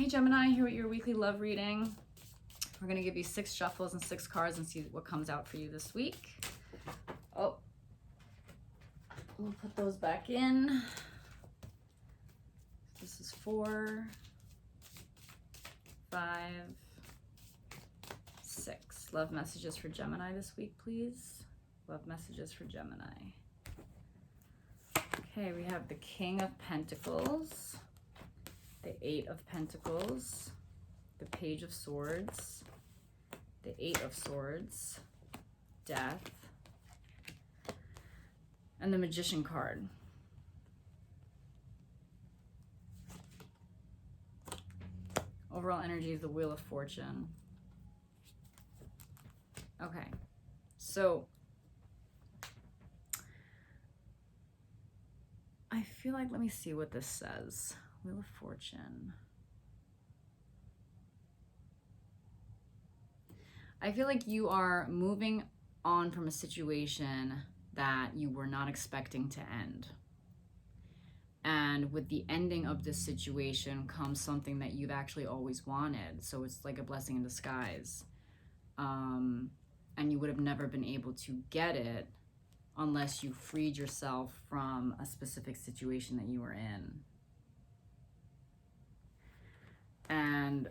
Hey Gemini, here with your weekly love reading. We're going to give you 6 shuffles and 6 cards and see what comes out for you this week. Oh, we'll put those back in. This is 4, 5, 6. Love messages for Gemini this week, please. Love messages for Gemini. Okay, we have the King of Pentacles, the 8 of Pentacles, the Page of Swords, the 8 of Swords, Death, and the Magician card. Overall energy is the Wheel of Fortune. Okay, so I feel like, let me see what this says. Wheel of Fortune. I feel like you are moving on from a situation that you were not expecting to end. And with the ending of this situation comes something that you've actually always wanted. So it's like a blessing in disguise. And you would have never been able to get it unless you freed yourself from a specific situation that you were in. And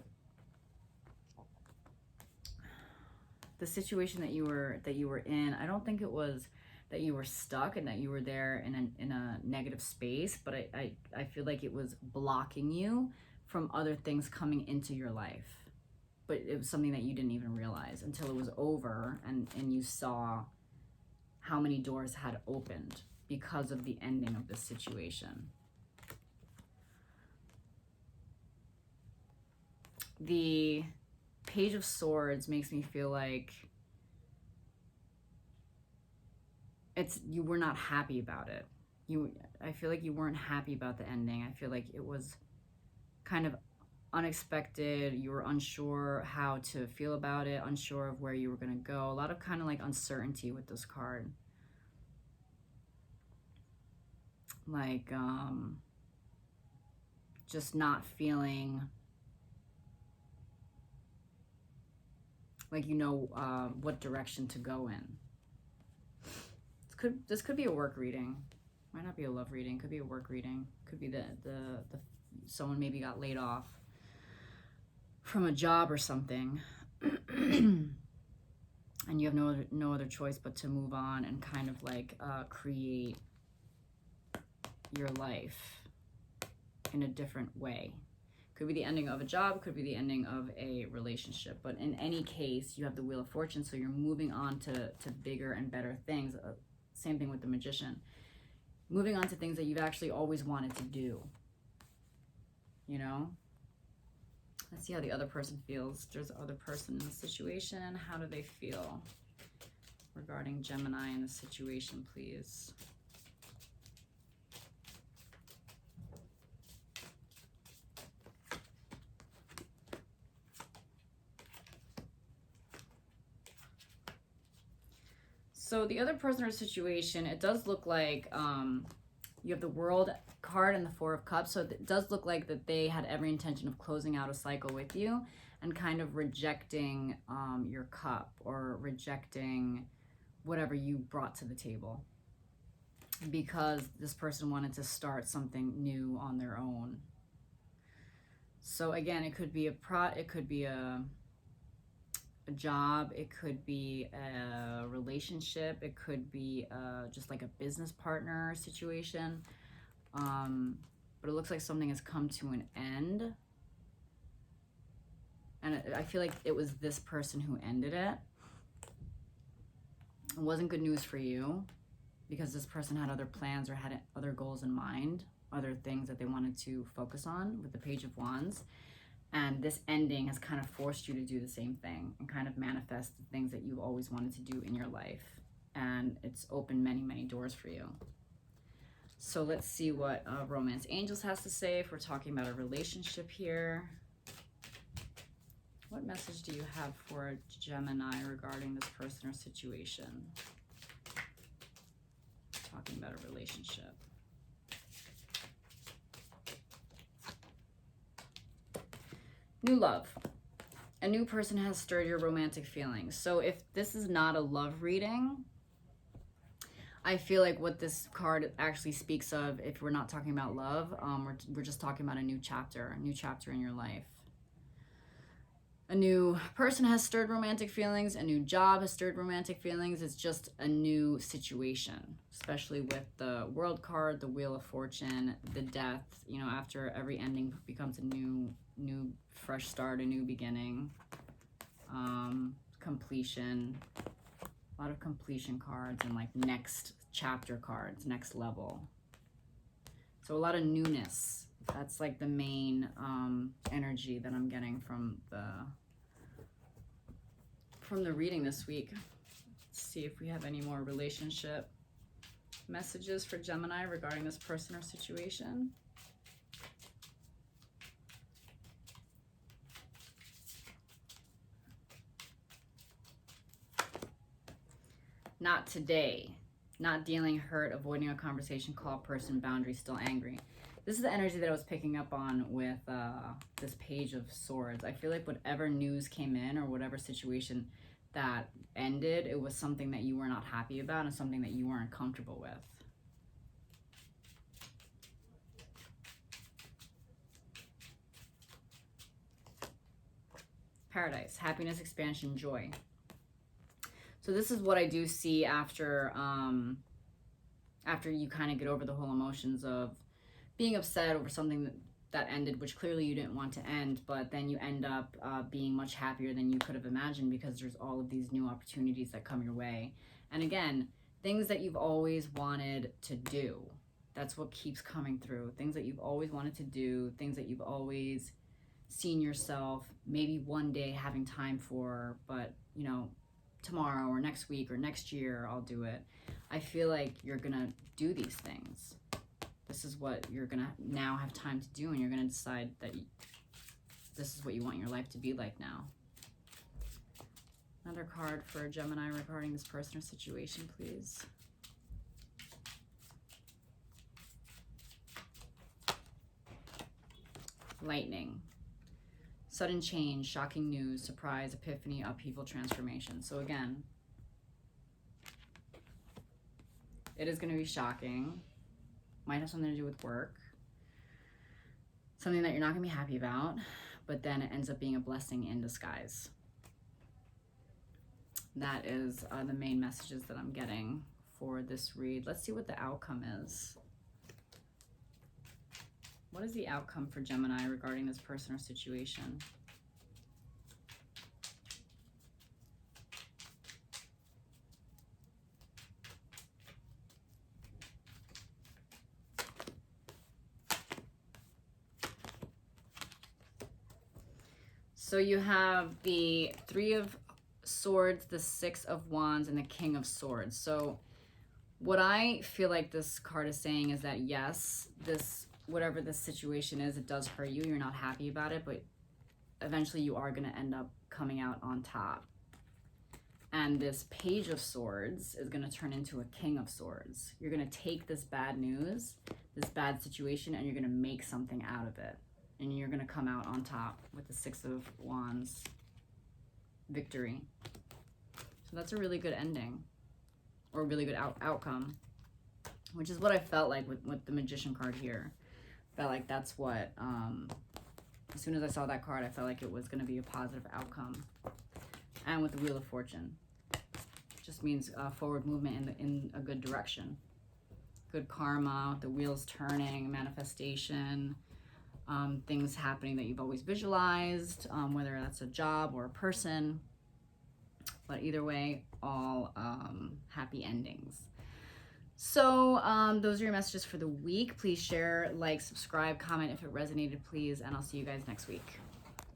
the situation that you were in, I don't think it was that you were stuck and that you were there in a negative space, but I feel like it was blocking you from other things coming into your life. But it was something that you didn't even realize until it was over and you saw how many doors had opened because of the ending of this situation. The Page of Swords makes me feel like you were not happy about it. I feel like you weren't happy about the ending. I feel like it was kind of unexpected. You were unsure how to feel about it, unsure of where you were going to go. A lot of kind of like uncertainty with this card. Like just not feeling like you know what direction to go in. This could be a work reading. Might not be a love reading. Could be a work reading. Could be the someone maybe got laid off from a job or something, and you have no other choice but to move on and kind of like create your life in a different way. Could be the ending of a job, could be the ending of a relationship, but in any case, you have the Wheel of Fortune, so you're moving on to bigger and better things. Same thing with the Magician. Moving on to things that you've actually always wanted to do. You know? Let's see how the other person feels. There's the other person in the situation. How do they feel regarding Gemini in the situation, please? So the other person or situation, it does look like you have the World card and the 4 of Cups. So it does look like that they had every intention of closing out a cycle with you and kind of rejecting your cup or rejecting whatever you brought to the table, because this person wanted to start something new on their own. So again, it could be a job, it could be a relationship, it could be just like a business partner situation, but it looks like something has come to an end, and I feel like it was this person who ended it. It wasn't good news for you because this person had other plans or had other goals in mind, other things that they wanted to focus on with the Page of Wands. And this ending has kind of forced you to do the same thing and kind of manifest the things that you've always wanted to do in your life. And it's opened many, many doors for you. So let's see what Romance Angels has to say if we're talking about a relationship here. What message do you have for Gemini regarding this person or situation? Talking about a relationship. New love. A new person has stirred your romantic feelings. So if this is not a love reading, I feel like what this card actually speaks of, if we're not talking about love, we're just talking about a new chapter in your life. A new person has stirred romantic feelings. A new job has stirred romantic feelings. It's just a new situation, especially with the World card, the Wheel of Fortune, the Death. You know, after every ending becomes a new fresh start, a new beginning, completion. A lot of completion cards and like next chapter cards, next level. So a lot of newness. That's like the main energy that I'm getting from the reading this week. Let's see if we have any more relationship messages for Gemini regarding this person or situation. Not today. Not dealing, hurt, avoiding a conversation, call person, boundary, still angry. This is the energy that I was picking up on with this Page of Swords. I feel like whatever news came in or whatever situation that ended, it was something that you were not happy about and something that you weren't comfortable with. Paradise, happiness, expansion, joy. So this is what I do see after you kind of get over the whole emotions of being upset over something that ended, which clearly you didn't want to end, but then you end up being much happier than you could have imagined because there's all of these new opportunities that come your way. And again, things that you've always wanted to do. That's what keeps coming through. Things that you've always wanted to do, things that you've always seen yourself maybe one day having time for, but you know, tomorrow or next week or next year I'll do it. I feel like you're gonna do these things. This is what you're gonna now have time to do, and you're gonna decide that this is what you want your life to be like now. Another card for Gemini regarding this person or situation, please. Lightning. Sudden change, shocking news, surprise, epiphany, upheaval, transformation. So again, it is going to be shocking. Might have something to do with work. Something that you're not going to be happy about, but then it ends up being a blessing in disguise. That is the main messages that I'm getting for this read. Let's see what the outcome is. What is the outcome for Gemini regarding this person or situation? So you have the Three of Swords, the Six of Wands, and the King of Swords. So what I feel like this card is saying is that yes, whatever this situation is, it does hurt you. You're not happy about it, but eventually you are going to end up coming out on top. And this Page of Swords is going to turn into a King of Swords. You're going to take this bad news, this bad situation, and you're going to make something out of it. And you're going to come out on top with the Six of Wands. Victory. So that's a really good ending, or a really good outcome, which is what I felt like with the Magician card here. Felt like that's what, as soon as I saw that card, I felt like it was going to be a positive outcome. And with the Wheel of Fortune, just means forward movement in a good direction. Good karma, the wheels turning, manifestation, things happening that you've always visualized, whether that's a job or a person. But either way, all happy endings. So those are your messages for the week. Please share, like, subscribe, comment if it resonated, please. And I'll see you guys next week.